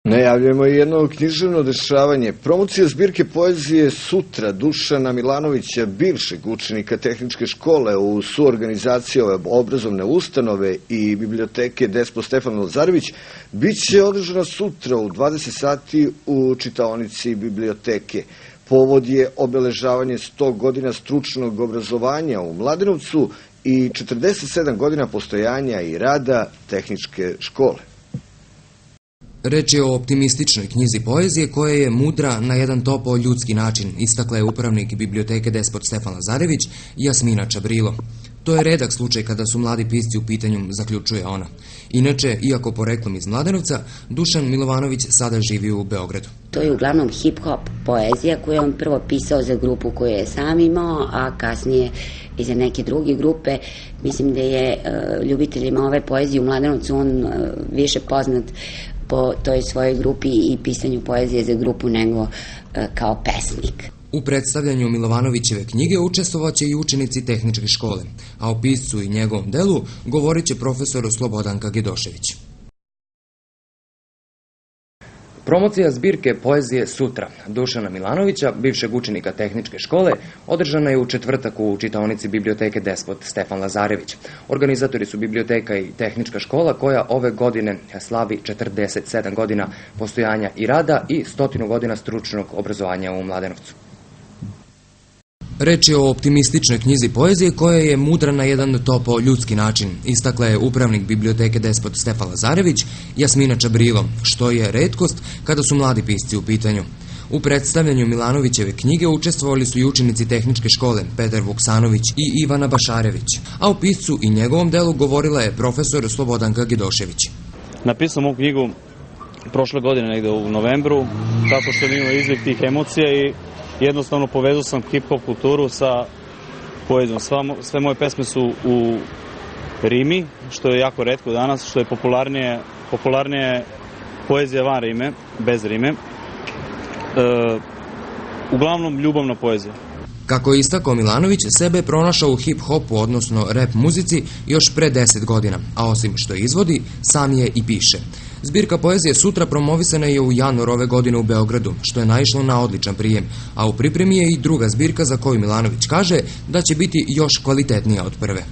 Najavljujemo i jedno književno dešavanje. Promocija zbirke poezije Sutra Dušana Milanovića, bivšeg učenika tehničke škole u suorganizaciji ove obrazovne ustanove i biblioteke Despot Stefan Lazarević, bit će održana sutra u 20 sati u čitaonici biblioteke. Povod je obeležavanje 100 godina stručnog obrazovanja u Mladenovcu i 47 godina postojanja i rada tehničke škole. Reč je o optimističnoj knjizi poezije koja je mudra na jedan topao ljudski način, istakla je upravnik biblioteke Despot Stefan Lazarević i Jasmina Čabrilo. To je redak slučaj kada su mladi pisci u pitanju, zaključuje ona. Inače, iako poreklom iz Mladenovca, Dušan Milovanović sada živi u Beogradu. To je uglavnom hip-hop poezija koju je on prvo pisao za grupu koju je sam imao, a kasnije i za neke druge grupe. Mislim da je ljubiteljima ove poezije u Mladenovcu on više poznat po toj svojoj grupi i pisanju poezije za grupu nego kao pesnik. U predstavljanju Milovanovićeve knjige učestvovaće i učenici tehničke škole, a o piscu i njegovom delu govorit će profesor Slobodan Kagedošević. Promocija zbirke poezije Sutra Dušana Milanovića, bivšeg učenika tehničke škole, održana je u četvrtak u čitaonici biblioteke Despot Stefan Lazarević. Organizatori su biblioteka i tehnička škola koja ove godine slavi 47 godina postojanja i rada i 100 godina stručnog obrazovanja u Mladenovcu. Reč je o optimističnoj knjizi poezije koja je mudra na jedan topao ljudski način, istakla je upravnik biblioteke Despot Stefan Lazarević Jasmina Čabrilo, što je retkost kada su mladi pisci u pitanju. U predstavljanju Milanovićeve knjige učestvovali su i učenici tehničke škole Petar Vuksanović i Ivana Bašarević, a o piscu i njegovom delu govorila je profesor Slobodan Kagedošević. Napisao ovu knjigu prošle godine negde u novembru, tako što imao izliv tih emocija i jednostavno povezao sam hip-hop kulturu sa poezijom. Sve moje pesme su u rimi, što je jako retko danas, što je popularnije poezija van rime, bez rime. Uglavnom ljubavna poezija. Kako je istakao Milanović, sebe je pronašao u hip-hopu, odnosno rap muzici, još pre 10 godina, a osim što izvodi, sam je i piše. Zbirka poezije Sutra promovisana je u januaru ove godine u Beogradu, što je naišlo na odličan prijem, a u pripremi je i druga zbirka za koju Milanović kaže da će biti još kvalitetnija od prve.